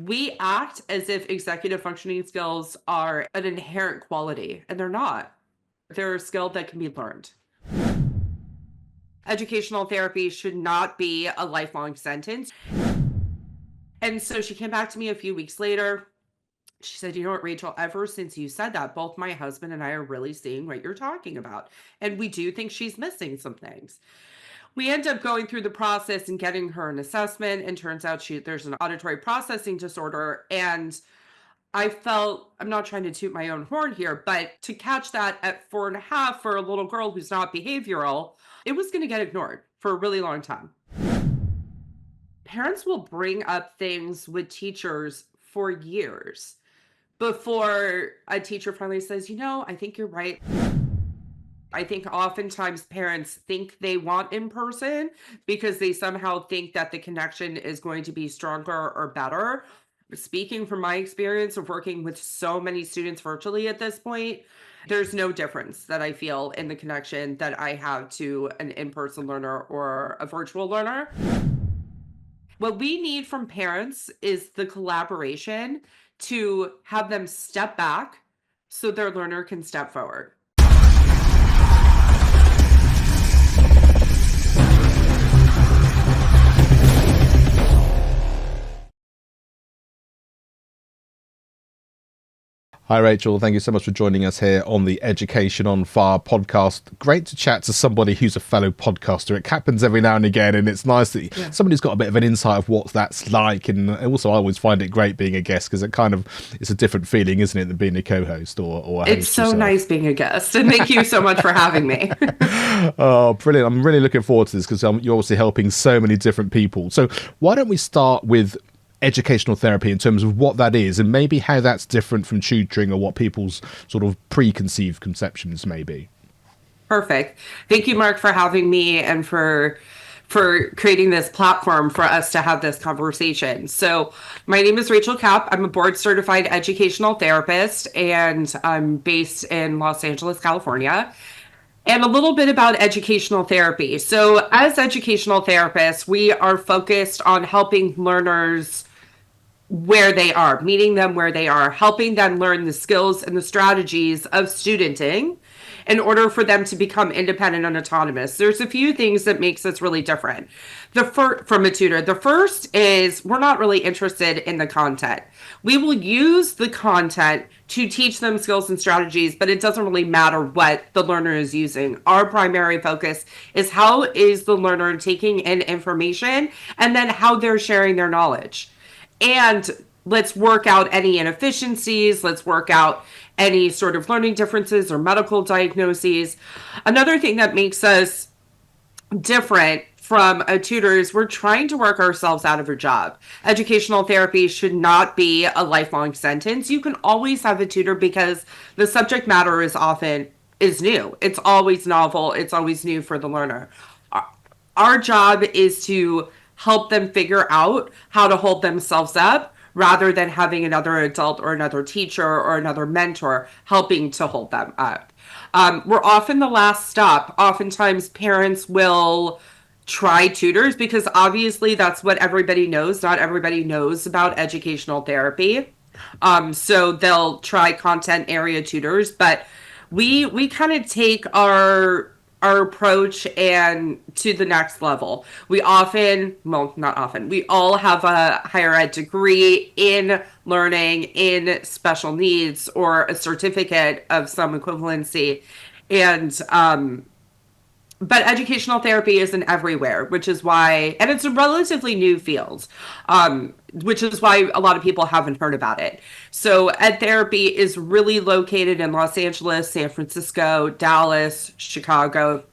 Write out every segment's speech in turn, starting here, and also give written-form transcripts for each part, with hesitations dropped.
We act as if executive functioning skills are an inherent quality, and they're not. They're a skill that can be learned. Educational therapy should not be a lifelong sentence. And so she came back to me a few weeks later. She said, "You know what, Rachel, ever since you said that, both my husband and I are really seeing what you're talking about. And we do think she's missing some things." We end up going through the process and getting her an assessment, and turns out there's an auditory processing disorder. And I felt, I'm not trying to toot my own horn here, but to catch that at 4.5 for a little girl who's not behavioral, it was going to get ignored for a really long time. Parents will bring up things with teachers for years before a teacher finally says, I think you're right. I think oftentimes parents think they want in person because they somehow think that the connection is going to be stronger or better. Speaking from my experience of working with so many students virtually at this point, there's no difference that I feel in the connection that I have to an in-person learner or a virtual learner. What we need from parents is the collaboration to have them step back so their learner can step forward. Hi, Rachel. Thank you so much for joining us here on the Education on Fire podcast. Great to chat to somebody who's a fellow podcaster. It happens every now and again, and it's nice that somebody's got a bit of an insight of what that's like. And also, I always find it great being a guest because it's a different feeling, isn't it, than being a co-host or a host It's so yourself. nice being a guest, and thank you so much for having me. Oh, brilliant. I'm really looking forward to this because you're obviously helping so many different people. So why don't we start with educational therapy in terms of what that is and maybe how that's different from tutoring or what people's sort of preconceived conceptions may be. Perfect. Thank you, Mark, for having me and for creating this platform for us to have this conversation. So my name is Rachel Kapp. I'm a board certified educational therapist, and I'm based in Los Angeles, California. And a little bit about educational therapy. So as educational therapists, we are focused on helping learners where they are, meeting them where they are, helping them learn the skills and the strategies of studenting in order for them to become independent and autonomous. There's a few things that makes us really different from a tutor. The first is we're not really interested in the content. We will use the content to teach them skills and strategies, but it doesn't really matter what the learner is using. Our primary focus is how is the learner taking in information and then how they're sharing their knowledge. And let's work out any inefficiencies. Let's work out any sort of learning differences or medical diagnoses. Another thing that makes us different from a tutor is we're trying to work ourselves out of a job. Educational therapy should not be a lifelong sentence. You can always have a tutor because the subject matter is new. It's always novel. It's always new for the learner. Our job is to help them figure out how to hold themselves up rather than having another adult or another teacher or another mentor helping to hold them up. We're often the last stop. Oftentimes parents will try tutors because obviously that's what everybody knows. Not everybody knows about educational therapy. So they'll try content area tutors, but we kind of take our approach and to the next level. We all have a higher ed degree in learning in special needs or a certificate of some equivalency. And but educational therapy isn't everywhere, which is why, and it's a relatively new field, which is why a lot of people haven't heard about it. So ed therapy is really located in Los Angeles, San Francisco, Dallas, Chicago,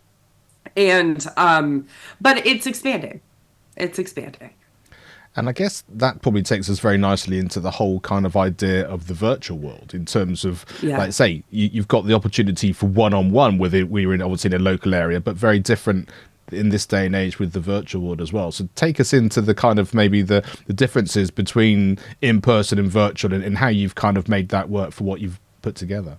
and but it's expanding. It's expanding. And I guess that probably takes us very nicely into the whole kind of idea of the virtual world in terms of, like say, you've got the opportunity for one-on-one with it. We were obviously in a local area, but very different in this day and age with the virtual world as well. So take us into the kind of maybe the differences between in-person and virtual and how you've kind of made that work for what you've put together.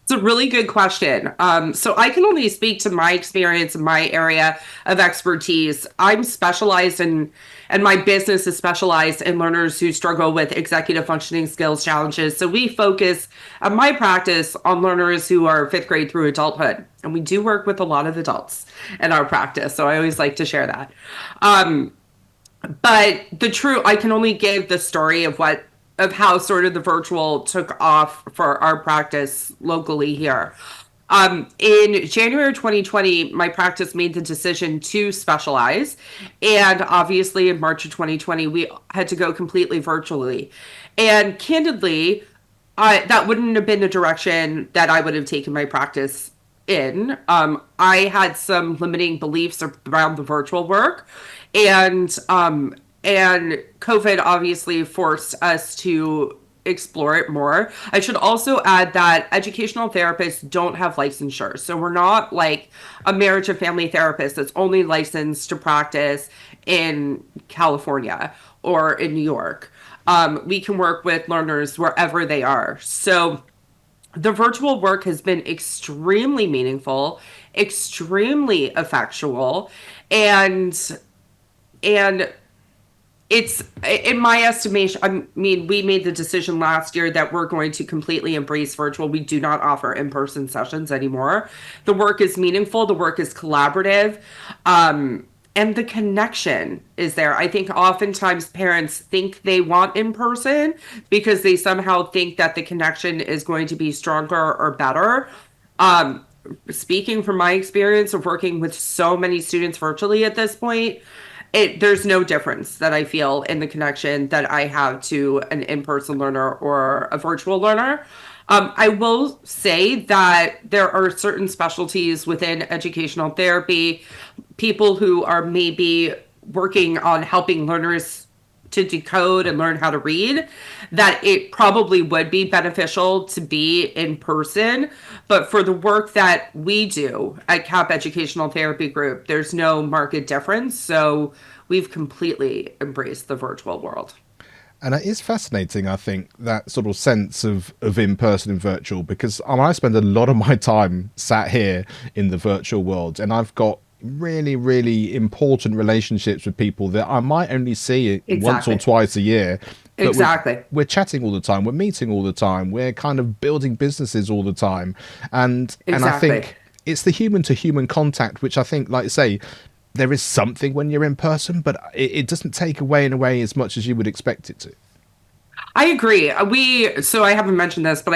It's a really good question. So I can only speak to my experience in my area of expertise. I'm specialized in, and my business is specialized in learners who struggle with executive functioning skills challenges. So we focus my practice on learners who are fifth grade through adulthood. And we do work with a lot of adults in our practice. So I always like to share that. Um, but I can only give the story of how sort of the virtual took off for our practice locally here. In January 2020, my practice made the decision to specialize. And obviously, in March of 2020, we had to go completely virtually. And candidly, that wouldn't have been the direction that I would have taken my practice in. I had some limiting beliefs around the virtual work, and COVID obviously forced us to explore it more. I should also add that educational therapists don't have licensure. So we're not like a marriage and family therapist that's only licensed to practice in California or in New York. We can work with learners wherever they are. So the virtual work has been extremely meaningful, extremely effectual, and and it's in my estimation. I mean, we made the decision last year that we're going to completely embrace virtual. We do not offer in-person sessions anymore. The work is meaningful, the work is collaborative, and the connection is there. I think oftentimes parents think they want in person because they somehow think that the connection is going to be stronger or better. Um, Speaking from my experience of working with so many students virtually at this point, there's no difference that I feel in the connection that I have to an in-person learner or a virtual learner. I will say that there are certain specialties within educational therapy, people who are maybe working on helping learners to decode and learn how to read, that it probably would be beneficial to be in person. But for the work that we do at Kapp Educational Therapy Group, there's no market difference. So we've completely embraced the virtual world. And it is fascinating, I think, that sort of sense of in-person and virtual, because I spend a lot of my time sat here in the virtual world, and I've got really, really important relationships with people that I might only see once or Exactly. twice a year. But Exactly. we're chatting all the time, we're meeting all the time, we're kind of building businesses all the time. And I Exactly. think it's the human to human contact, which I think, like I say, there is something when you're in person, but it doesn't take away in a way as much as you would expect it to. I agree. So I haven't mentioned this, but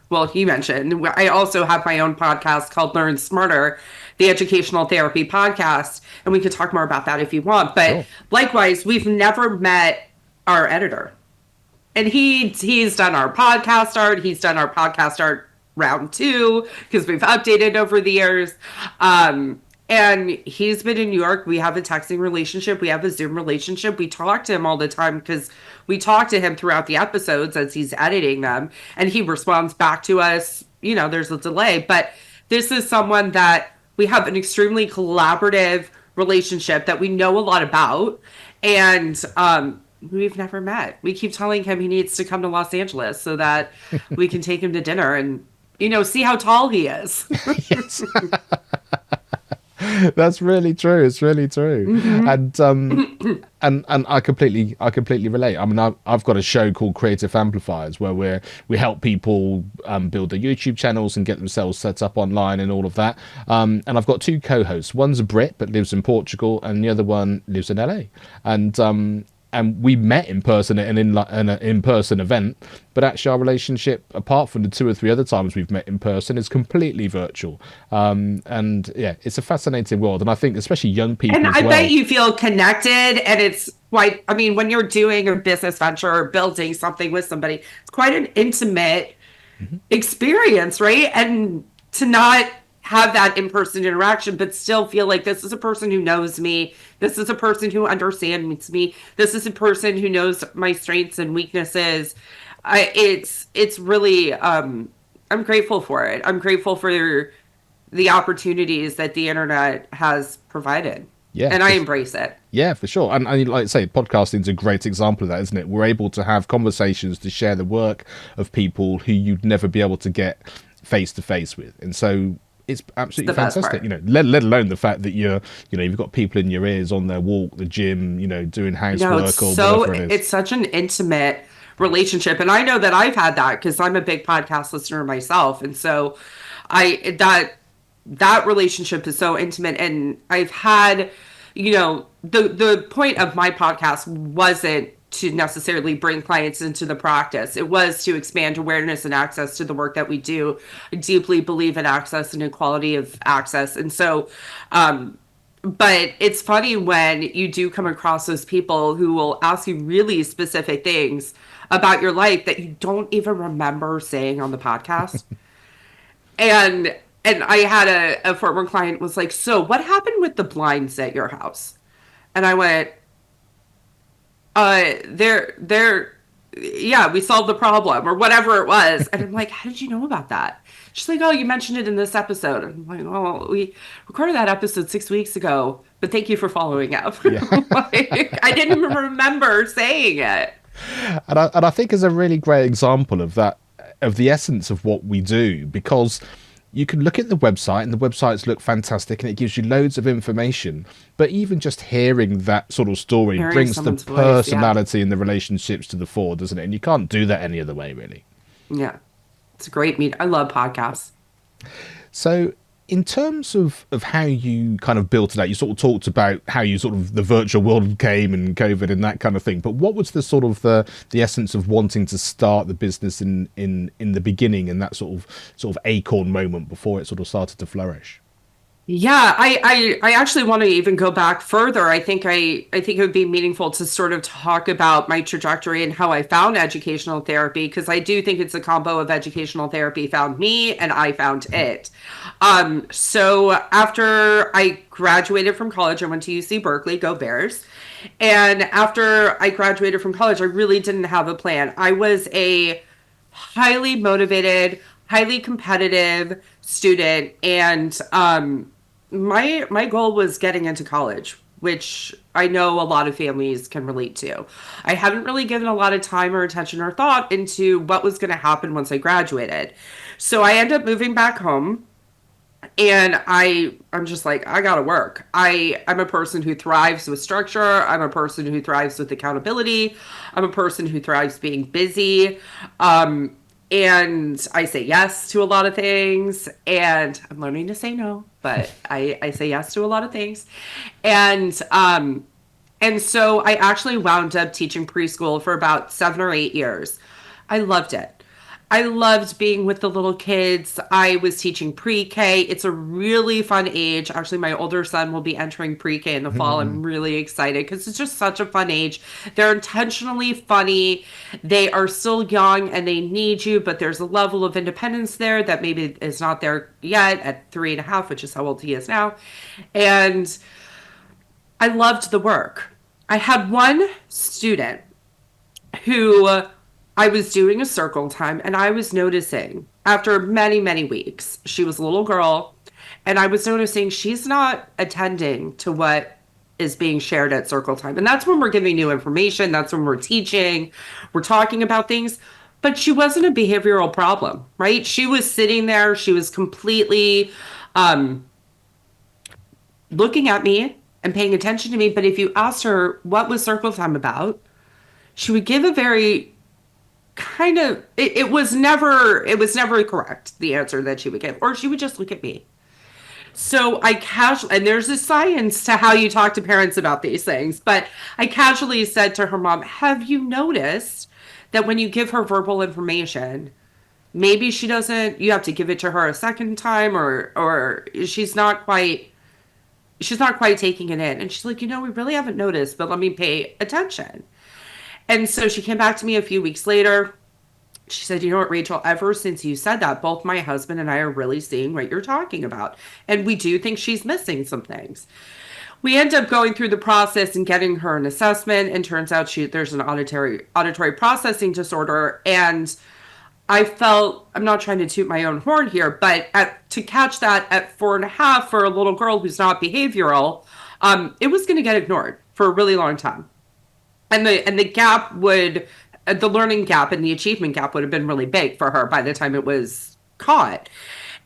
well, you mentioned, I also have my own podcast called Learn Smarter, the educational therapy podcast. And we could talk more about that if you want. But Sure. likewise, we've never met our editor. And he's done our podcast art. He's done our podcast art round two because we've updated over the years. And he's been in New York. We have a texting relationship. We have a Zoom relationship. We talk to him all the time because we talk to him throughout the episodes as he's editing them, and he responds back to us. You know, there's a delay, but this is someone that we have an extremely collaborative relationship that we know a lot about, and we've never met. We keep telling him he needs to come to Los Angeles so that we can take him to dinner and, see how tall he is. Yes. That's really true. It's really true. Hmm. And I completely relate. I mean, I've got a show called Creative Amplifiers where we help people build their YouTube channels and get themselves set up online and all of that. And I've got two co-hosts. One's a Brit but lives in Portugal, and the other one lives in LA. And we met in person at an in-person event, but actually our relationship, apart from the two or three other times we've met in person, is completely virtual. And yeah, it's a fascinating world, and I think especially young And people as I well. bet you feel connected, and it's quite, I mean, when you're doing a business venture or building something with somebody, it's quite an intimate experience, right? And to not have that in-person interaction, but still feel like this is a person who knows me. This is a person who understands me. This is a person who knows my strengths and weaknesses. It's really, I'm grateful for it. I'm grateful for the opportunities that the internet has provided, Yeah, and I embrace it. yeah, for sure. And like I say, podcasting is a great example of that, isn't it? We're able to have conversations to share the work of people who you'd never be able to get face to face with. And so it's It's absolutely the best fantastic, part. let alone the fact that you've got people in your ears on their walk, the gym, doing No, housework or whatever it is. it's such an intimate relationship. And I know that I've had that because I'm a big podcast listener myself. And so that relationship is so intimate. And I've had, the point of my podcast wasn't to necessarily bring clients into the practice. It was to expand awareness and access to the work that we do. I deeply believe in access and equality of access. And so, but it's funny when you do come across those people who will ask you really specific things about your life that you don't even remember saying on the podcast. And I had a former client was like, "So what happened with the blinds at your house?" And I went, they're yeah, we solved the problem or whatever it was." And I'm like, "How did you know about that?" She's like, "Oh, you mentioned it in this episode." And I'm like, "Oh, we recorded that episode 6 weeks ago, but thank you for following up." Yeah. Like, I didn't even remember saying it. And I think is a really great example of that, of the essence of what we do, because you can look at the website and the websites look fantastic and it gives you loads of information, but even just hearing that sort of story Hearing brings the someone's voice, yeah. personality and the relationships to the fore, doesn't it? And you can't do that any other way, really. Yeah. It's a great meet. I love podcasts. So in terms of how you kind of built it out, you sort of talked about how you sort of the virtual world came and COVID and that kind of thing. But what was the sort of the essence of wanting to start the business in the beginning, and that sort of acorn moment before it sort of started to flourish? Yeah, I actually want to even go back further. I think it would be meaningful to sort of talk about my trajectory and how I found educational therapy, because I do think it's a combo of educational therapy found me and I found it. So after I graduated from college, I went to UC Berkeley, go Bears. And after I graduated from college, I really didn't have a plan. I was a highly motivated, highly competitive student, and my goal was getting into college, which I know a lot of families can relate to. I hadn't really given a lot of time or attention or thought into what was going to happen once I graduated. So I ended up moving back home, and I'm just like, I gotta work. I'm a person who thrives with structure. I'm a person who thrives with accountability. I'm a person who thrives being busy. And I say yes to a lot of things, and I'm learning to say no, but I say yes to a lot of things. And so I actually wound up teaching preschool for about 7 or 8 years. I loved it. I loved being with the little kids. I was teaching pre-K. It's a really fun age. Actually, my older son will be entering pre-K in the fall. I'm really excited because it's just such a fun age. They're intentionally funny. They are still young and they need you, but there's a level of independence there that maybe is not there yet at 3.5, which is how old he is now. And I loved the work. I had one student who I was doing a circle time, and I was noticing after many, many weeks, she was a little girl, and I was noticing she's not attending to what is being shared at circle time. And that's when we're giving new information, that's when we're teaching, we're talking about things. But she wasn't a behavioral problem, right? She was sitting there, she was completely um, looking at me and paying attention to me. But if you asked her what was circle time about, she would give a very kind of it was never correct, the answer that she would give, or she would just look at me. So I casually, and there's a science to how you talk to parents about these things, but I casually said to her mom, "Have you noticed that when you give her verbal information, maybe she doesn't, you have to give it to her a second time, or she's not quite taking it in?" And she's like, "We really haven't noticed, but let me pay attention." And so she came back to me a few weeks later. She said, "You know what, Rachel, ever since you said that, both my husband and I are really seeing what you're talking about. And we do think she's missing some things." We end up going through the process and getting her an assessment, and turns out there's an auditory processing disorder. And I felt, I'm not trying to toot my own horn here, but to catch that at 4.5 for a little girl who's not behavioral, it was going to get ignored for a really long time. And the gap would, the learning gap and the achievement gap would have been really big for her by the time it was caught.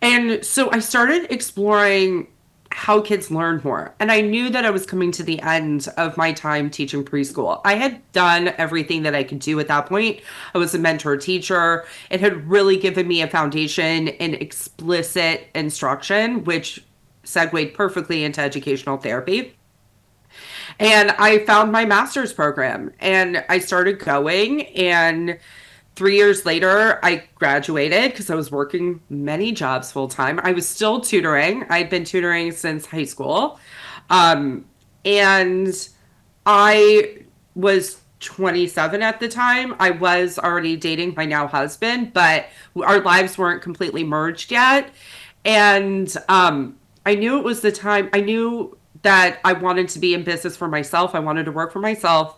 And so I started exploring how kids learn more. And I knew that I was coming to the end of my time teaching preschool. I had done everything that I could do at that point. I was a mentor teacher. It had really given me a foundation in explicit instruction, which segued perfectly into educational therapy. And I found my master's program and I started going. And 3 years later, I graduated because I was working many jobs full time. I was still tutoring. I'd been tutoring since high school. Um, and I was 27 at the time. I was already dating my now husband, but our lives weren't completely merged yet. And I knew it was the time. I knew that I wanted to be in business for myself. I wanted to work for myself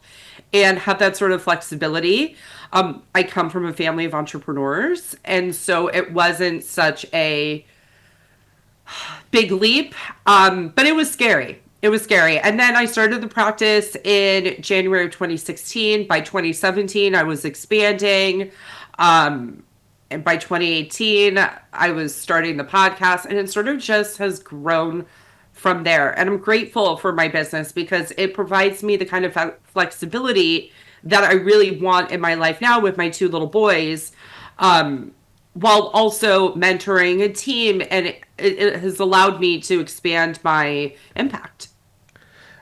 and have that sort of flexibility. I come from a family of entrepreneurs, and so it wasn't such a big leap, but it was scary. It was scary. And then I started the practice in January of 2016. By 2017, I was expanding. And by 2018, I was starting the podcast, and it sort of just has grown from there. And I'm grateful for my business because it provides me the kind of flexibility that I really want in my life now with my two little boys, while also mentoring a team. And it has allowed me to expand my impact.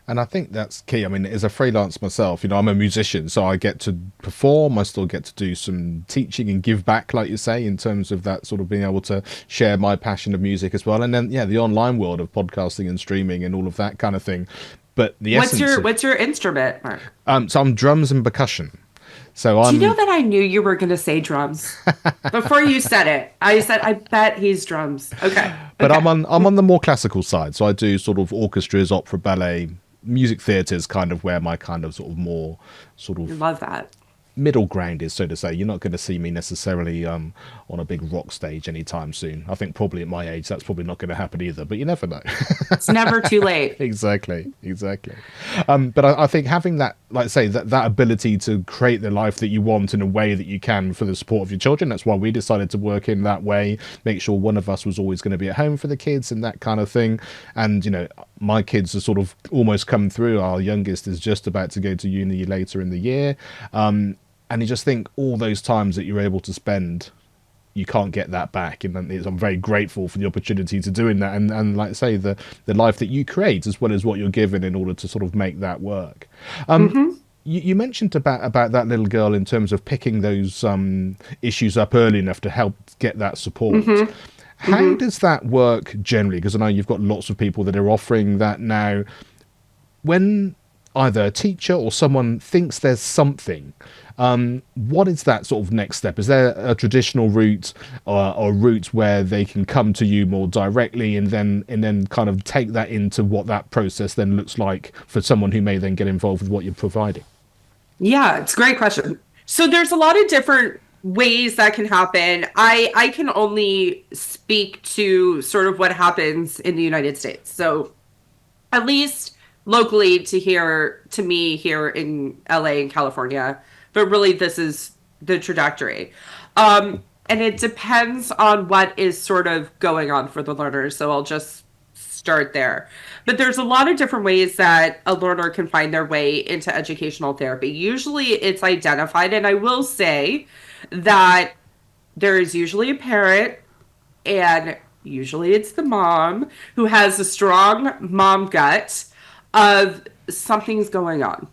And I think that's key. I mean, as a freelance myself, I'm a musician, so I get to perform. I still get to do some teaching and give back, like you say, in terms of that sort of being able to share my passion of music as well. And then, yeah, the online world of podcasting and streaming and all of that kind of thing. But the What's your instrument, Mark? So I'm drums and percussion. So Do I'm. you know that I knew you were going to say drums before you said it? I said, I bet he's drums. Okay. But Okay. I'm on the more classical side. So I do sort of orchestras, opera, ballet, music theatres, kind of where my kind of sort of more sort of Love that. middle ground is, so to say. You're not going to see me necessarily on a big rock stage anytime soon. I think probably at my age that's probably not going to happen either, but you never know. It's never too late. Exactly. But I think having that, like I say, that ability to create the life that you want in a way that you can for the support of your children. That's why we decided to work in that way, make sure one of us was always going to be at home for the kids and that kind of thing. And my kids are sort of almost come through. Our youngest is just about to go to uni later in the year. And you just think all those times that you're able to spend, you can't get that back. And I'm very grateful for the opportunity to doing that. And like I say, the life that you create as well as what you're given in order to sort of make that work. You mentioned about that little girl in terms of picking those issues up early enough to help get that support. How does that work generally? Because I know you've got lots of people that are offering that now. When either a teacher or someone thinks there's something, what is that sort of next step? Is there a traditional route or route where they can come to you more directly and then kind of take that into what that process then looks like for someone who may then get involved with what you're providing? Yeah, it's a great question. So there's a lot of different ways that can happen. I can only speak to sort of what happens in the United States. So at least locally to me here in LA and California, but really this is the trajectory. And it depends on what is sort of going on for the learners. So I'll just start there. But there's a lot of different ways that a learner can find their way into educational therapy. Usually it's identified, and I will say that there is usually a parent, and usually it's the mom who has a strong mom gut of something's going on.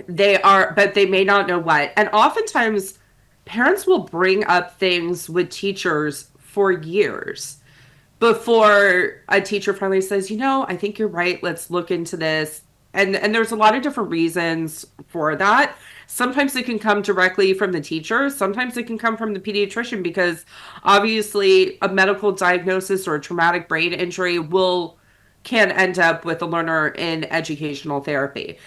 But they may not know what. And oftentimes parents will bring up things with teachers for years before a teacher finally says, I think you're right. Let's look into this. And there's a lot of different reasons for that. Sometimes it can come directly from the teacher. Sometimes it can come from the pediatrician because obviously a medical diagnosis or a traumatic brain injury can end up with a learner in educational therapy.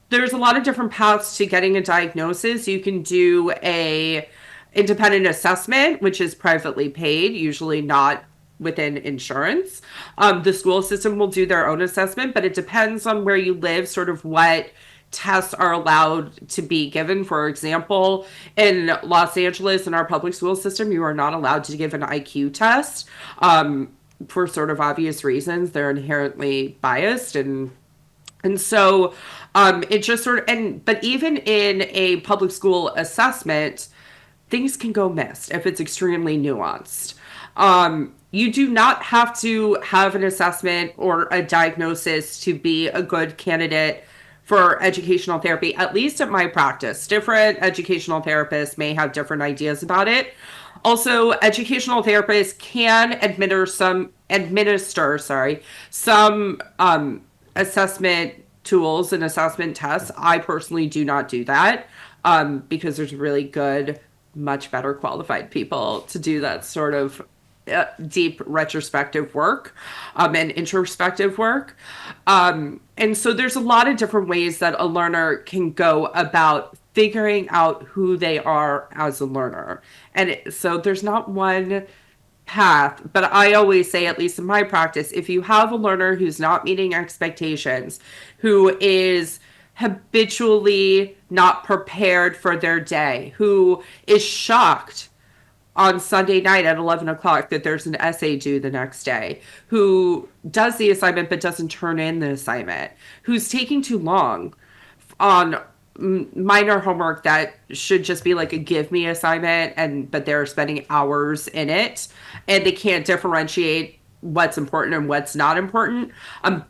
There's a lot of different paths to getting a diagnosis. You can do a independent assessment, which is privately paid, usually not within insurance. The school system will do their own assessment, but it depends on where you live, sort of what tests are allowed to be given. For example, in Los Angeles, in our public school system, you are not allowed to give an IQ test for sort of obvious reasons. They're inherently biased and so it just sort of, and but even in a public school assessment, things can go missed if it's extremely nuanced. You do not have to have an assessment or a diagnosis to be a good candidate for educational therapy, at least at my practice. Different educational therapists may have different ideas about it. Also, educational therapists can administer some assessment tools and assessment tests. I personally do not do that because there's really good, much better qualified people to do that sort of deep retrospective work and introspective work. And so there's a lot of different ways that a learner can go about figuring out who they are as a learner. So there's not one path, but I always say, at least in my practice, if you have a learner who's not meeting expectations, who is habitually not prepared for their day, who is shocked on Sunday night at 11 o'clock that there's an essay due the next day, who does the assignment but doesn't turn in the assignment, who's taking too long on minor homework that should just be like a give me assignment, but they're spending hours in it and they can't differentiate what's important and what's not important.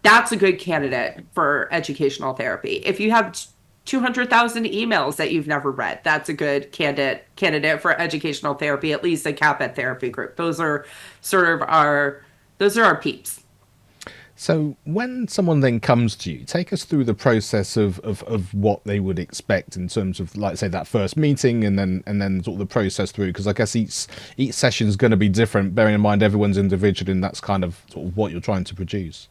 That's a good candidate for educational therapy. If you have 200,000 emails that you've never read, that's a good candidate for educational therapy, at least a Kapp therapy group. Those are our peeps. So when someone then comes to you, take us through the process of what they would expect in terms of, like, say, that first meeting and then sort of the process through, because I guess each session is going to be different, bearing in mind everyone's individual, and that's kind of sort of what you're trying to produce.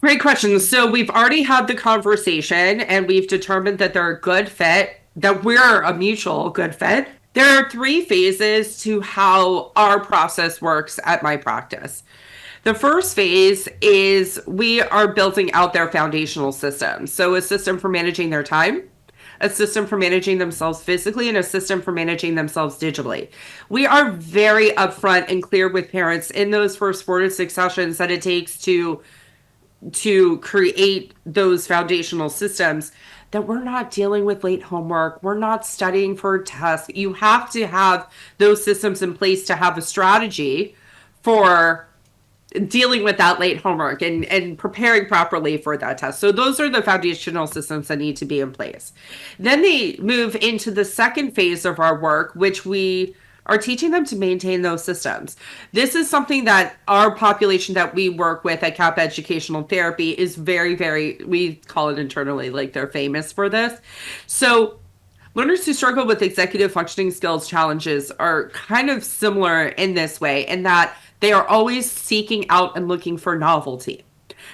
Great question. So we've already had the conversation and we've determined that they're a good fit, that we're a mutual good fit. There are 3 phases to how our process works at my practice. The first phase is we are building out their foundational system. So a system for managing their time, a system for managing themselves physically, and a system for managing themselves digitally. We are very upfront and clear with parents in those first 4 to 6 sessions that it takes to create those foundational systems, that we're not dealing with late homework. We're not studying for tests. You have to have those systems in place to have a strategy for dealing with that late homework and preparing properly for that test. So those are the foundational systems that need to be in place. Then they move into the second phase of our work, which we are teaching them to maintain those systems. This is something that our population that we work with at Kapp Educational Therapy is very, very, we call it internally, like they're famous for this. So learners who struggle with executive functioning skills challenges are kind of similar in this way, in that they are always seeking out and looking for novelty.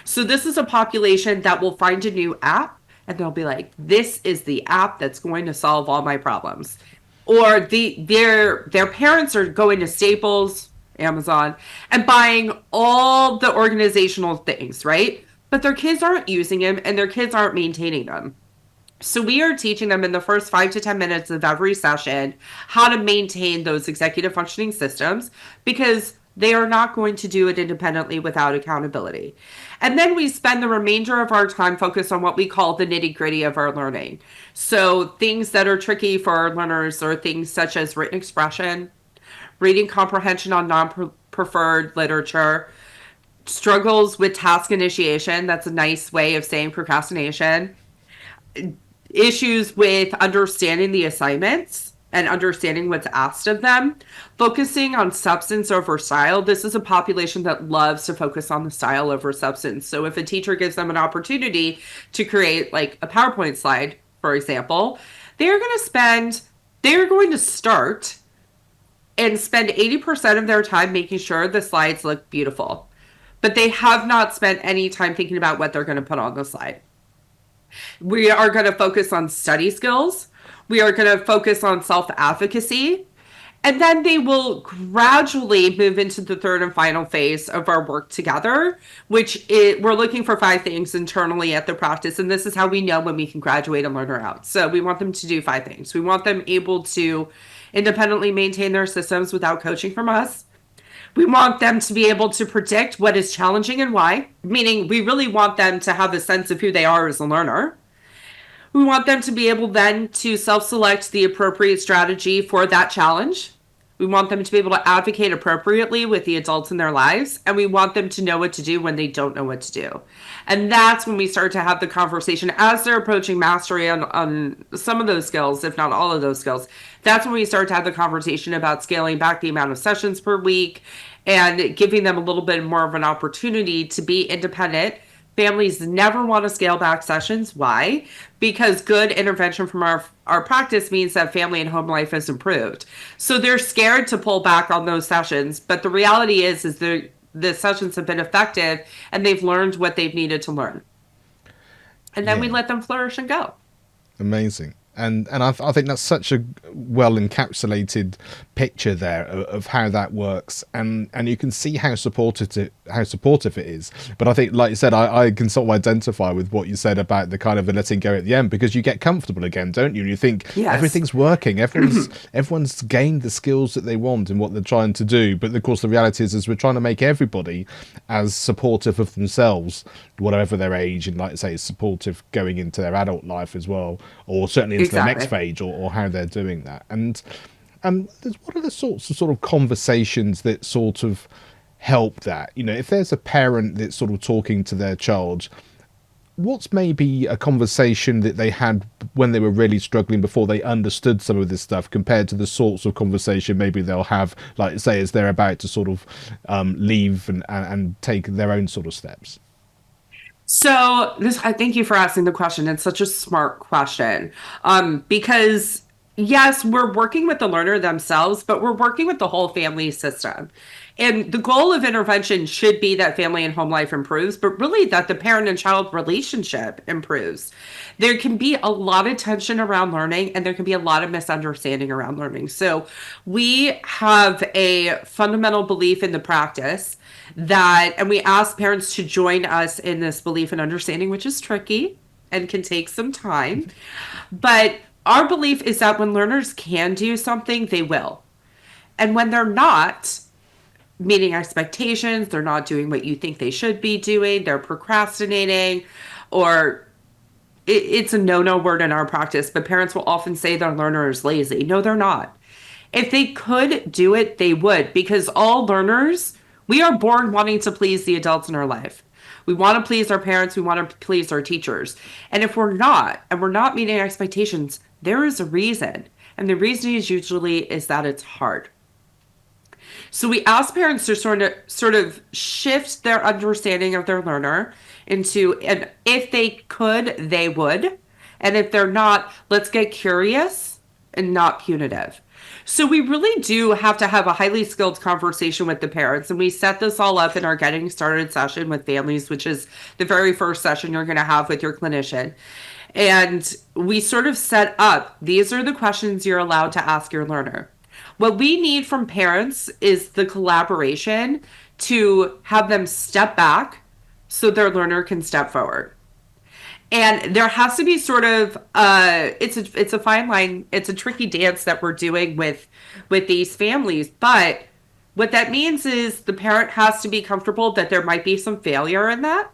So this is a population that will find a new app and they'll be like, this is the app that's going to solve all my problems. Or their parents are going to Staples, Amazon, and buying all the organizational things, right? But their kids aren't using them and their kids aren't maintaining them. So we are teaching them in the first 5 to 10 minutes of every session how to maintain those executive functioning systems, because they are not going to do it independently without accountability. And then we spend the remainder of our time focused on what we call the nitty-gritty of our learning. So things that are tricky for our learners are things such as written expression, reading comprehension on non-preferred literature, struggles with task initiation. That's a nice way of saying procrastination. Issues with understanding the assignments and understanding what's asked of them, focusing on substance over style. This is a population that loves to focus on the style over substance. So if a teacher gives them an opportunity to create like a PowerPoint slide, for example, they're going to start and spend 80% of their time making sure the slides look beautiful. But they have not spent any time thinking about what they're going to put on the slide. We are going to focus on study skills. We are going to focus on self-advocacy. And then they will gradually move into the third and final phase of our work together, we're looking for 5 things internally at the practice. And this is how we know when we can graduate a learner out. So we want them to do 5 things. We want them able to independently maintain their systems without coaching from us. We want them to be able to predict what is challenging and why, meaning we really want them to have a sense of who they are as a learner. We want them to be able then to self-select the appropriate strategy for that challenge. We want them to be able to advocate appropriately with the adults in their lives. And we want them to know what to do when they don't know what to do. And that's when we start to have the conversation as they're approaching mastery on some of those skills, if not all of those skills. That's when we start to have the conversation about scaling back the amount of sessions per week and giving them a little bit more of an opportunity to be independent. Families never want to scale back sessions. Why? Because good intervention from our practice means that family and home life has improved. So they're scared to pull back on those sessions. But the reality is the sessions have been effective and they've learned what they've needed to learn. And then we Yeah. let them flourish and go. Amazing. And I think that's such a well encapsulated picture there of how that works, and you can see how supportive it is. But I think, like you said, I can sort of identify with what you said about the kind of the letting go at the end, because you get comfortable again, don't you? And you think Yes. everything's working, everyone's gained the skills that they want and what they're trying to do. But of course, the reality is we're trying to make everybody as supportive of themselves, whatever their age, and like I say, supportive going into their adult life as well, or certainly into the next phase, or how they're doing that. And what are the sorts of conversations that sort of help that? You know, if there's a parent that's sort of talking to their child, what's maybe a conversation that they had when they were really struggling before they understood some of this stuff, compared to the sorts of conversation maybe they'll have, like say, as they're about to sort of leave and take their own sort of steps? So I thank you for asking the question. It's such a smart question. Because yes, we're working with the learner themselves, but we're working with the whole family system. And the goal of intervention should be that family and home life improves, but really that the parent and child relationship improves. There can be a lot of tension around learning and there can be a lot of misunderstanding around learning. So we have a fundamental belief in the practice and we ask parents to join us in this belief and understanding, which is tricky and can take some time. But our belief is that when learners can do something, they will. And when they're not meeting expectations, they're not doing what you think they should be doing, they're procrastinating, or it's a no word in our practice, but parents will often say their learner is lazy. No, they're not. If they could do it, they would, because all learners, we are born wanting to please the adults in our life. We want to please our parents, we want to please our teachers. And if we're not, and we're not meeting expectations, there is a reason. And the reason is that it's hard. So we ask parents to sort of shift their understanding of their learner into, and if they could, they would. And if they're not, let's get curious and not punitive. So we really do have to have a highly skilled conversation with the parents. And we set this all up in our getting started session with families, which is the very first session you're going to have with your clinician. And we sort of set up, these are the questions you're allowed to ask your learner. What we need from parents is the collaboration to have them step back so their learner can step forward. And there has to be sort of it's a fine line, it's a tricky dance that we're doing with these families, but what that means is the parent has to be comfortable that there might be some failure in that,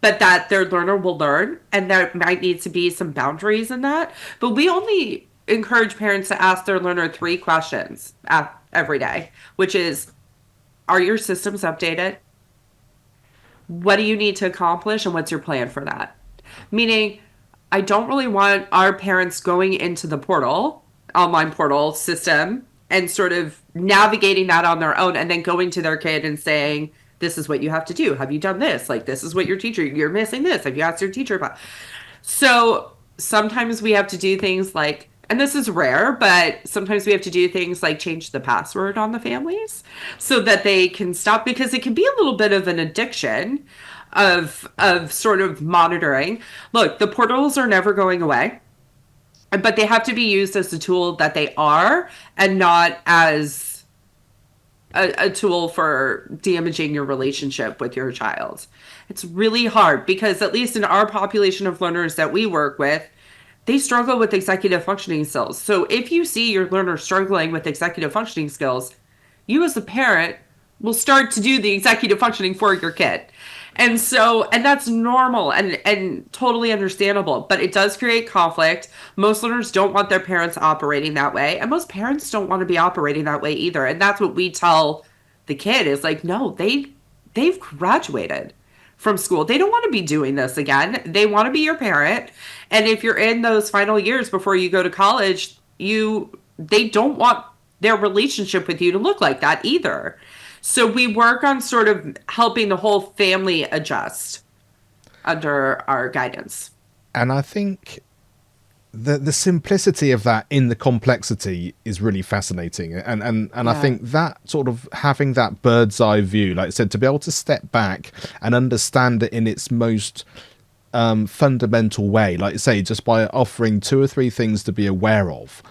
but that their learner will learn, and there might need to be some boundaries in that. But we only encourage parents to ask their learner 3 questions every day, which is, are your systems updated? What do you need to accomplish, and what's your plan for that? Meaning, I don't really want our parents going into the online portal system, and sort of navigating that on their own, and then going to their kid and saying, this is what you have to do. Have you done this? Like, this is what you're missing this. Have you asked your teacher about? So sometimes we have to do things like, and this is rare, but sometimes we have to do things like change the password on the families so that they can stop, because it can be a little bit of an addiction of sort of monitoring. Look, the portals are never going away. but they have to be used as the tool that they are and not as a tool for damaging your relationship with your child. It's really hard because, at least in our population of learners that we work with, they struggle with executive functioning skills. So if you see your learner struggling with executive functioning skills, you as a parent will start to do the executive functioning for your kid. And that's normal and totally understandable, but it does create conflict. Most learners don't want their parents operating that way, and most parents don't want to be operating that way either. And that's what we tell the kid is like, no, they've graduated from school. They don't want to be doing this again. They want to be your parent. And if you're in those final years before you go to college, they don't want their relationship with you to look like that either. So we work on sort of helping the whole family adjust under our guidance. And I think the simplicity of that in the complexity is really fascinating, and I Yeah. think that sort of having that bird's eye view, like I said, to be able to step back and understand it in its most fundamental way, like you say, just by offering two or three things to be aware of,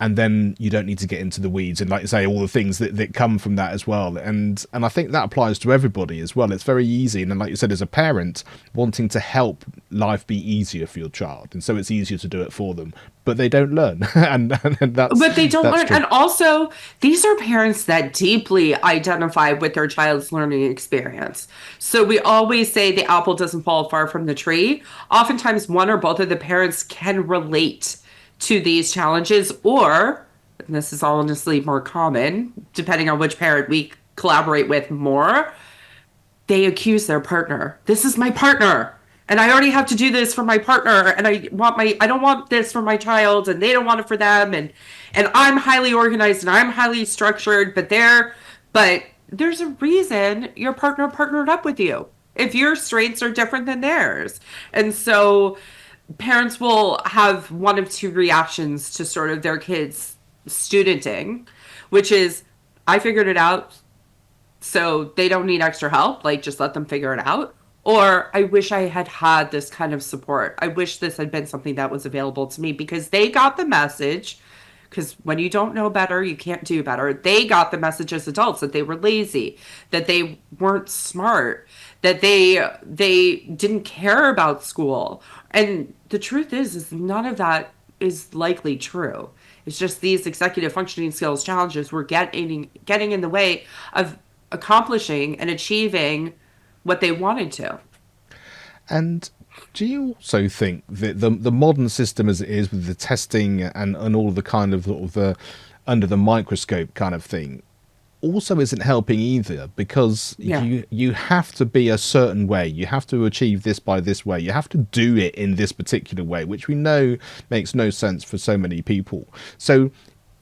and then you don't need to get into the weeds and, like you say, all the things that come from that as well. And I think that applies to everybody as well. It's very easy, and then, like you said, as a parent wanting to help life be easier for your child, and so it's easier to do it for them, but they don't learn. And But they don't that's learn. true. And also, these are parents that deeply identify with their child's learning experience. So we always say the apple doesn't fall far from the tree. Oftentimes, one or both of the parents can relate to these challenges, or, and this is honestly more common, depending on which parent we collaborate with more, they accuse their partner. This is my partner. And I already have to do this for my partner, and I don't want this for my child, and they don't want it for them, and I'm highly organized and I'm highly structured, but there's a reason your partner partnered up with you if your strengths are different than theirs. And so parents will have one of two reactions to sort of their kids studenting, which is, I figured it out, so they don't need extra help. Like, just let them figure it out. Or I wish I had had this kind of support. I wish this had been something that was available to me because they got the message. Because when you don't know better, you can't do better. They got the message as adults that they were lazy, that they weren't smart, that they didn't care about school. And the truth is none of that is likely true. It's just these executive functioning skills challenges were getting in the way of accomplishing and achieving what they wanted to. And do you also think that the modern system as it is, with the testing and all the kind of sort of the under the microscope kind of thing, also isn't helping either? Because Yeah. you have to be a certain way, you have to achieve this by this way, you have to do it in this particular way, which we know makes no sense for so many people. So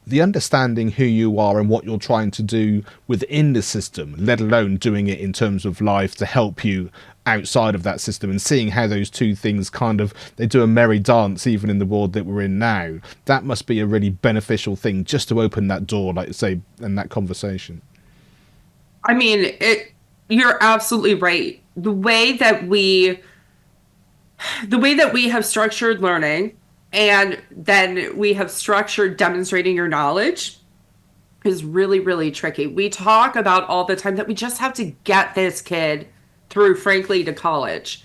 the understanding who you are and what you're trying to do within the system, let alone doing it in terms of life to help you outside of that system, and seeing how those two things kind of, they do a merry dance even in the world that we're in now, that must be a really beneficial thing, just to open that door, like you say, in that conversation. I mean, you're absolutely right. The way that we have structured learning, and then we have structured demonstrating your knowledge, is really, really tricky. We talk about all the time that we just have to get this kid through, frankly, to college.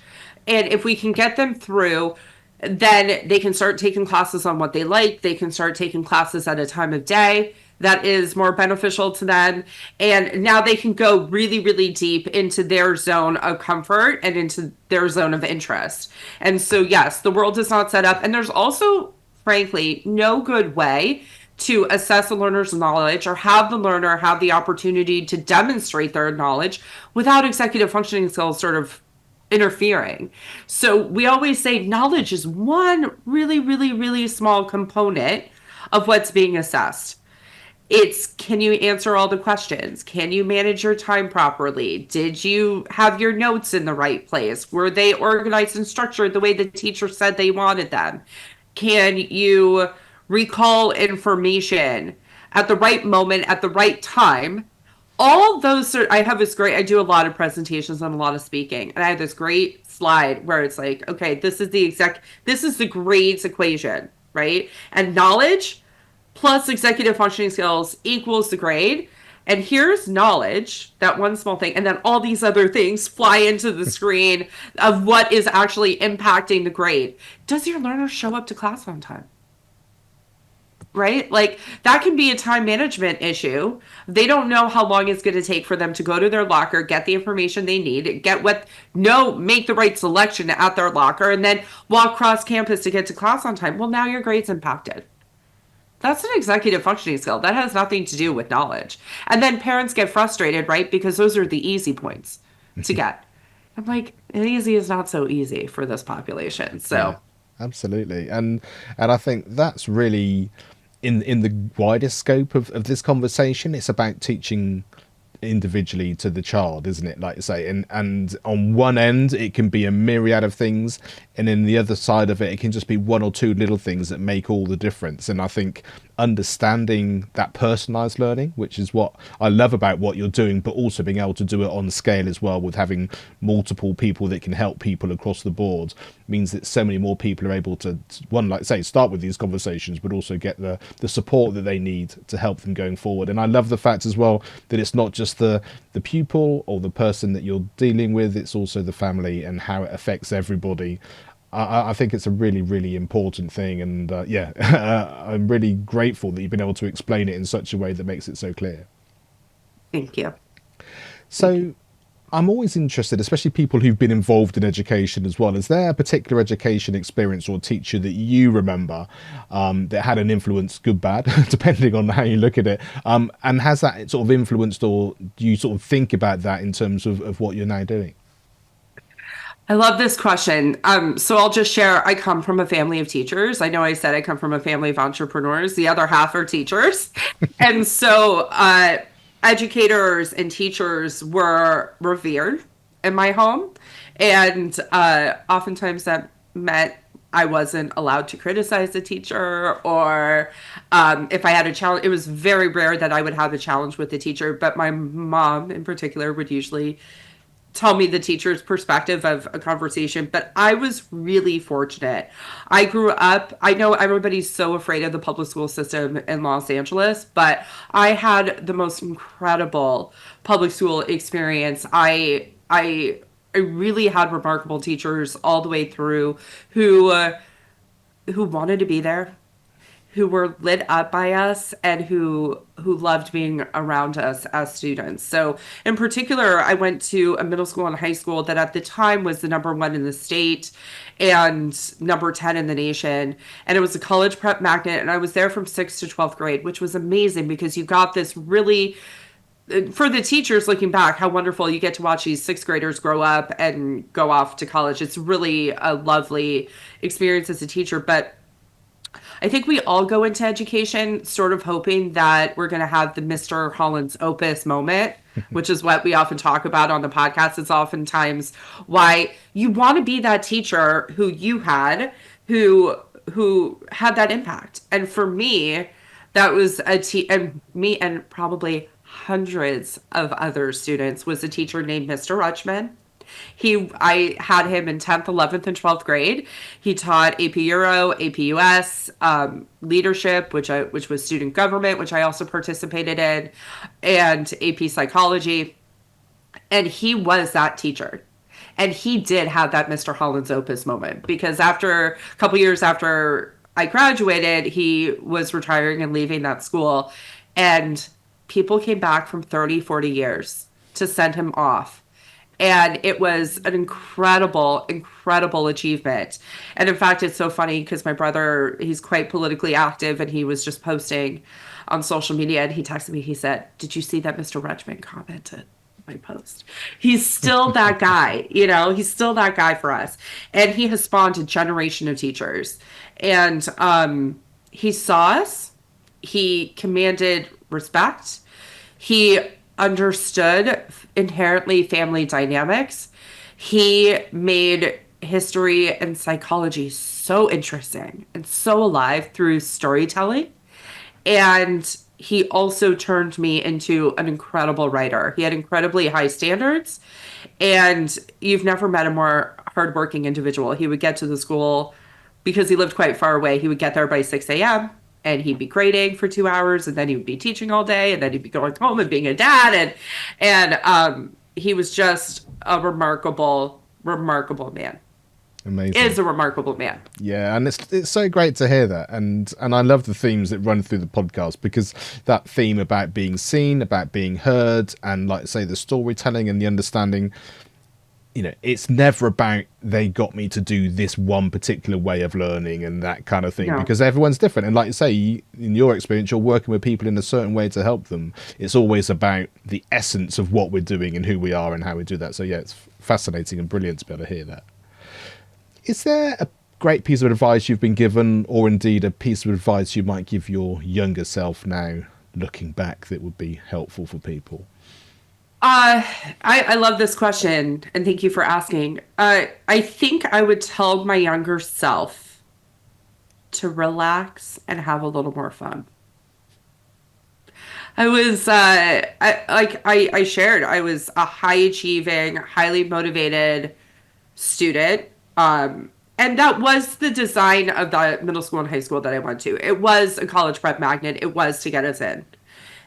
And if we can get them through, then they can start taking classes on what they like. They can start taking classes at a time of day that is more beneficial to them. And now they can go really, really deep into their zone of comfort and into their zone of interest. And so, yes, the world is not set up. And there's also, frankly, no good way to assess a learner's knowledge or have the learner have the opportunity to demonstrate their knowledge without executive functioning skills sort of interfering. So we always say knowledge is one really, really, really small component of what's being assessed. It's, can you answer all the questions? Can you manage your time properly? Did you have your notes in the right place? Were they organized and structured the way the teacher said they wanted them? Can you recall information at the right moment, at the right time? All those are, I have this great, I do a lot of presentations and a lot of speaking, and I have this great slide where it's like, okay, this is the grades equation. right? And knowledge plus executive functioning skills equals the grade. And here's knowledge, that one small thing, and then all these other things fly into the screen of what is actually impacting the grade. Does your learner show up to class on time? Right? Like that can be a time management issue. They don't know how long it's going to take for them to go to their locker, get the information they need, make the right selection at their locker, and then walk cross campus to get to class on time. Well, now your grade's impacted. That's an executive functioning skill. That has nothing to do with knowledge. And then parents get frustrated, right? Because those are the easy points to get. I'm like, easy is not so easy for this population. Yeah, So, absolutely. And I think that's really in the wider scope of this conversation. It's about teaching individually to the child, isn't it? Like you say, and on one end it can be a myriad of things, and in the other side of it can just be one or two little things that make all the difference. And I think understanding that personalized learning, which is what I love about what you're doing, but also being able to do it on scale as well, with having multiple people that can help people across the board, means that so many more people are able to, one, like say, start with these conversations, but also get the support that they need to help them going forward. And I love the fact as well that it's not just the pupil or the person that you're dealing with, it's also the family and how it affects everybody. I think it's a really, really important thing. And I'm really grateful that you've been able to explain it in such a way that makes it so clear. thank you. So I'm always interested, especially people who've been involved in education as well. Is there a particular education experience or teacher that you remember that had an influence, good, bad, depending on how you look at it? And has that sort of influenced, or do you sort of think about that in terms of what you're now doing? I love this question. So I'll just share, I come from a family of teachers. I know I said I come from a family of entrepreneurs. The other half are teachers. And so educators and teachers were revered in my home. And oftentimes that meant I wasn't allowed to criticize the teacher, or if I had a challenge, it was very rare that I would have a challenge with the teacher. But my mom in particular would usually tell me the teacher's perspective of a conversation. But I was really fortunate. I grew up, I know everybody's so afraid of the public school system in Los Angeles, but I had the most incredible public school experience. I really had remarkable teachers all the way through who wanted to be there, who were lit up by us, and who loved being around us as students. So in particular, I went to a middle school and high school that at the time was the number one in the state and number 10 in the nation. And it was a college prep magnet. And I was there from 6th to 12th grade, which was amazing because you got this really, for the teachers looking back, how wonderful you get to watch these sixth graders grow up and go off to college. It's really a lovely experience as a teacher. But I think we all go into education sort of hoping that we're going to have the Mr. Holland's Opus moment, which is what we often talk about on the podcast. It's oftentimes why you want to be that teacher who you had, who had that impact. And for me, that was and me and probably hundreds of other students was a teacher named Mr. Rutschman. I had him in 10th, 11th, and 12th grade. He taught AP Euro, AP US, leadership, which was student government, which I also participated in, and AP psychology. And he was that teacher. And he did have that Mr. Holland's Opus moment because after a couple years after I graduated, he was retiring and leaving that school. And people came back from 30, 40 years to send him off. And it was an incredible, incredible achievement. And in fact, it's so funny because my brother, he's quite politically active and he was just posting on social media and he texted me, he said, "Did you see that Mr. Rutschman commented on my post?" He's still that guy, he's still that guy for us. And he has spawned a generation of teachers. And he saw us, he commanded respect, he understood inherently family dynamics. He made history and psychology so interesting and so alive through storytelling. And he also turned me into an incredible writer. He had incredibly high standards, and you've never met a more hardworking individual. He would get to the school because he lived quite far away. He would get there by 6 a.m. and he'd be grading for 2 hours, and then he would be teaching all day, and then he'd be going home and being a dad. And he was just a remarkable, remarkable man. Amazing. Is a remarkable man. Yeah, and it's so great to hear that, and I love the themes that run through the podcast, because that theme about being seen, about being heard, and like say the storytelling and the understanding, it's never about they got me to do this one particular way of learning and that kind of thing, No. because everyone's different. And like you say, in your experience, you're working with people in a certain way to help them. It's always about the essence of what we're doing and who we are and how we do that. So yeah, it's fascinating and brilliant to be able to hear that. Is there a great piece of advice you've been given, or indeed a piece of advice you might give your younger self now, looking back, that would be helpful for people? I love this question, and thank you for asking. I think I would tell my younger self to relax and have a little more fun. I shared, I was a high achieving, highly motivated student. And that was the design of the middle school and high school that I went to. It was a college prep magnet. It was to get us in,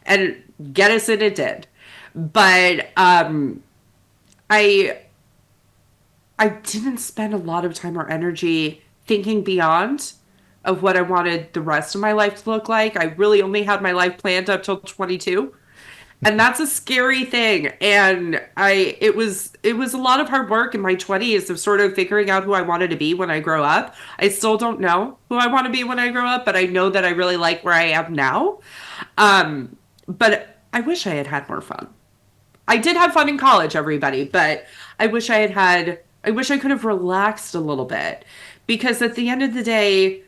and get us in it did. But I I didn't spend a lot of time or energy thinking beyond of what I wanted the rest of my life to look like. I really only had my life planned up till 22. And that's a scary thing. And it was a lot of hard work in my 20s of sort of figuring out who I wanted to be when I grow up. I still don't know who I want to be when I grow up, but I know that I really like where I am now. But I wish I had had more fun. I did have fun in college, everybody, but I wish I could have relaxed a little bit, because at the end of the day,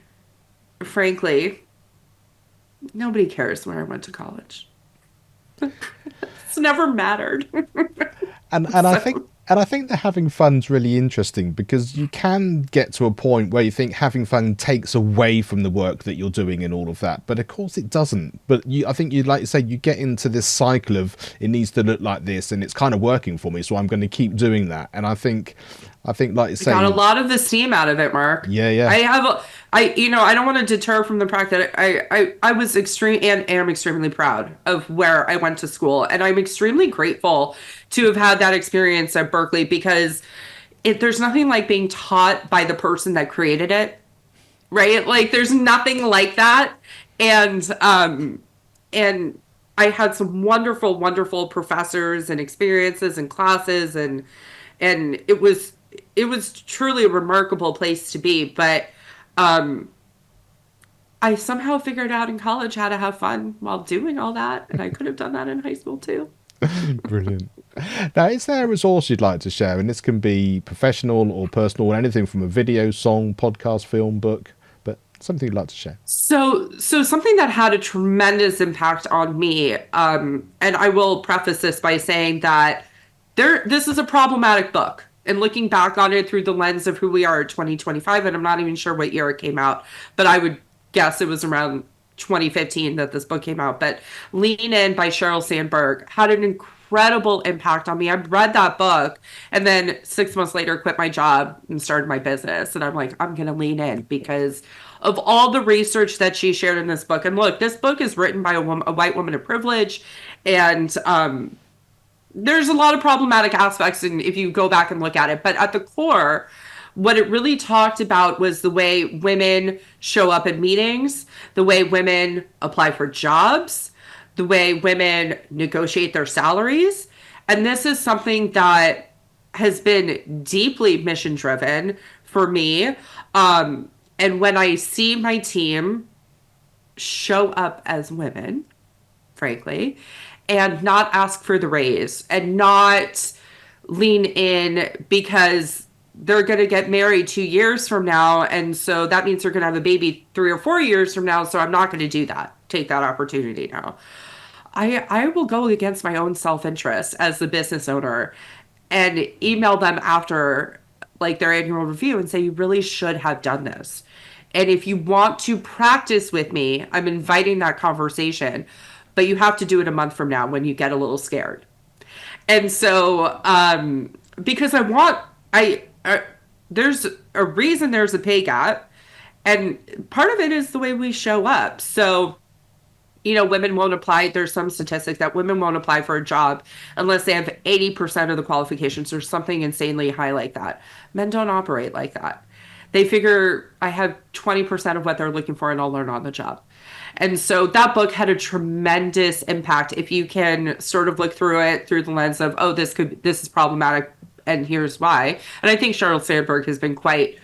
frankly, nobody cares where I went to college. It's never mattered. And I think So, that having fun's really interesting, because you can get to a point where you think having fun takes away from the work that you're doing and all of that, but of course it doesn't. But I think you, like you say, you get into this cycle of it needs to look like this, and it's kind of working for me, so I'm going to keep doing that. And I think like you I got a say, lot of the steam out of it, Mark. yeah, yeah, I don't want to deter from the fact that I was extreme and am extremely proud of where I went to school. And I'm extremely grateful to have had that experience at Berkeley, because there's nothing like being taught by the person that created it, right? Like there's nothing like that. And I had some wonderful, wonderful professors and experiences and classes, and it was truly a remarkable place to be. But um, I somehow figured out in college how to have fun while doing all that, and I could have done that in high school too. brilliant. Now, is there a resource you'd like to share? And this can be professional or personal, anything from a video, song, podcast, film, book, but something you'd like to share. So something that had a tremendous impact on me, and I will preface this by saying that this is a problematic book. And looking back on it through the lens of who we are at 2025, and I'm not even sure what year it came out, but I would guess it was around 2015 that this book came out. But Lean In by Sheryl Sandberg had an incredible impact on me. I read that book and then 6 months later quit my job and started my business. And I'm like, I'm going to lean in because of all the research that she shared in this book. And look, this book is written by a white woman of privilege. And there's a lot of problematic aspects, and if you go back and look at it, but at the core, what it really talked about was the way women show up in meetings, the way women apply for jobs, the way women negotiate their salaries. And this is something that has been deeply mission driven for me. And when I see my team show up as women, frankly, and not ask for the raise and not lean in because they're going to get married 2 years from now. And so that means they're going to have a baby 3 or 4 years from now. So I'm not going to do that, take that opportunity now. I will go against my own self-interest as the business owner and email them after like their annual review and say, you really should have done this. And if you want to practice with me, I'm inviting that conversation, but you have to do it a month from now when you get a little scared. And so, because there's a reason there's a pay gap, And part of it is the way we show up. So, women won't apply. There's some statistics that women won't apply for a job unless they have 80% of the qualifications or something insanely high like that. Men don't operate like that. They figure I have 20% of what they're looking for and I'll learn on the job. And so that book had a tremendous impact if you can sort of look through it through the lens of, oh, this is problematic and here's why. And I think Sheryl Sandberg has been quite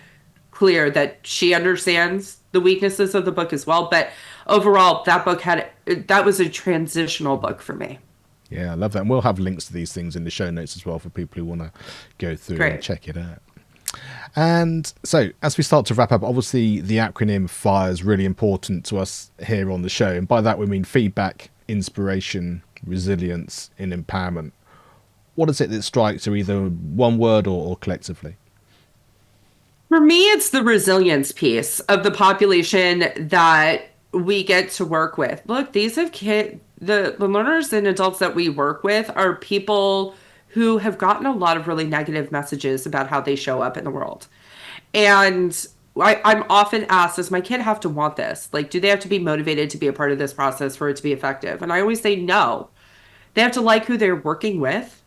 clear that she understands the weaknesses of the book as well. But overall, that was a transitional book for me. Yeah, I love that. And we'll have links to these things in the show notes as well for people who want to go through and Great. check it out. And so, as we start to wrap up, obviously the acronym FIRE is really important to us here on the show. And by that, we mean feedback, inspiration, resilience, and empowerment. What is it that strikes you, either one word or collectively? For me, it's the resilience piece of the population that we get to work with. Look, these have the learners and adults that we work with are people who have gotten a lot of really negative messages about how they show up in the world. And I'm often asked, does my kid have to want this? Like, do they have to be motivated to be a part of this process for it to be effective? And I always say no. They have to like who they're working with,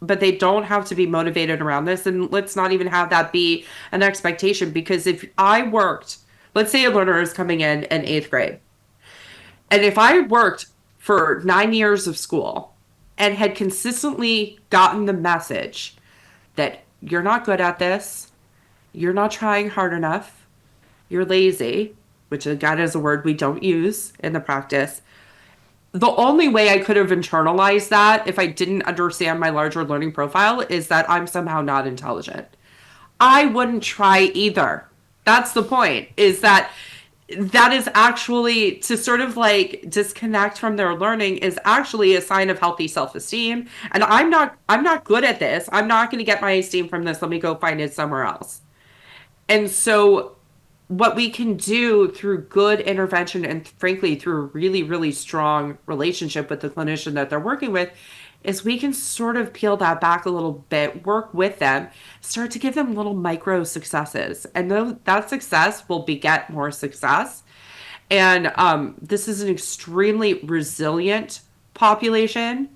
but they don't have to be motivated around this. And let's not even have that be an expectation because if I worked, let's say a learner is coming in eighth grade, and if I worked for 9 years of school and had consistently gotten the message that you're not good at this, you're not trying hard enough, you're lazy, which again is a word we don't use in the practice. The only way I could have internalized that if I didn't understand my larger learning profile is that I'm somehow not intelligent. I wouldn't try either. That's the point, is that is actually to sort of like disconnect from their learning is actually a sign of healthy self-esteem. And I'm not good at this. I'm not going to get my esteem from this. Let me go find it somewhere else. And so what we can do through good intervention and frankly through a really, really strong relationship with the clinician that they're working with is we can sort of peel that back a little bit, work with them, start to give them little micro successes. And that success will beget more success. And this is an extremely resilient population.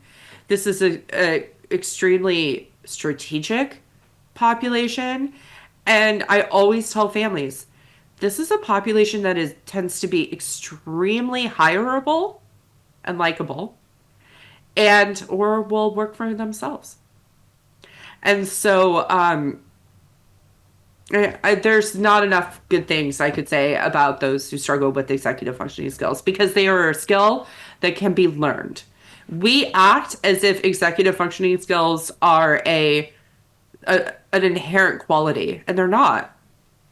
This is a extremely strategic population. And I always tell families, this is a population that tends to be extremely hireable and likable and or will work for themselves. And so there's not enough good things I could say about those who struggle with executive functioning skills because they are a skill that can be learned. We act as if executive functioning skills are an inherent quality, and they're not.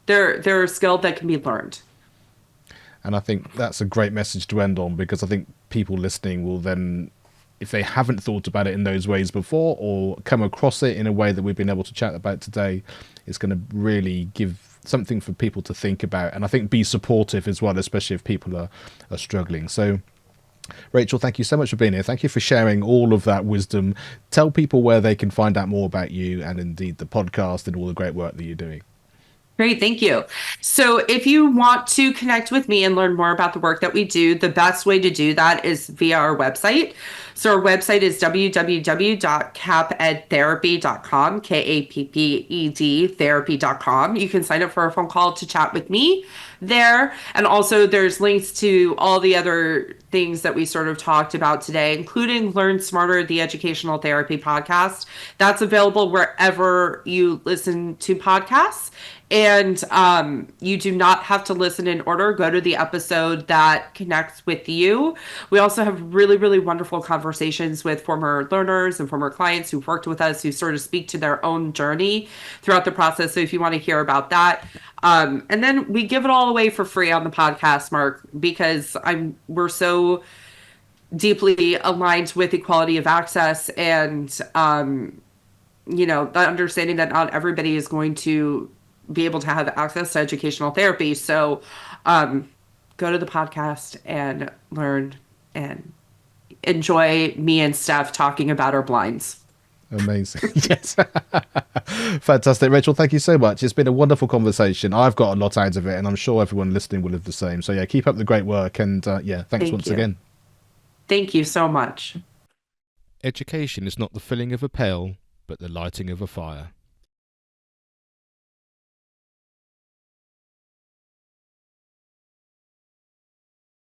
They're a skill that can be learned. And I think that's a great message to end on because I think people listening will then, if they haven't thought about it in those ways before or come across it in a way that we've been able to chat about today, it's going to really give something for people to think about. And I think be supportive as well, especially if people are struggling. So, Rachel, thank you so much for being here. Thank you for sharing all of that wisdom. Tell people where they can find out more about you and indeed the podcast and all the great work that you're doing. Great, thank you. So if you want to connect with me and learn more about the work that we do, the best way to do that is via our website. So our website is www.kappedtherapy.com, Kapped therapy.com. You can sign up for a phone call to chat with me there. And also there's links to all the other things that we sort of talked about today, including Learn Smarter, the educational therapy podcast. That's available wherever you listen to podcasts. And you do not have to listen in order. Go to the episode that connects with you. We also have really, really wonderful conversations with former learners and former clients who've worked with us who sort of speak to their own journey throughout the process. So if you want to hear about that. And then we give it all away for free on the podcast, Mark, because we're so deeply aligned with equality of access and, the understanding that not everybody is going to be able to have access to educational therapy. So go to the podcast and learn and enjoy me and Steph talking about our blinds. Amazing. Yes. Fantastic. Rachel, thank you so much. It's been a wonderful conversation. I've got a lot out of it, and I'm sure everyone listening will have the same. So yeah, keep up the great work, and yeah, thanks Thank once you. again. Thank you so much. Education is not the filling of a pail, but the lighting of a fire.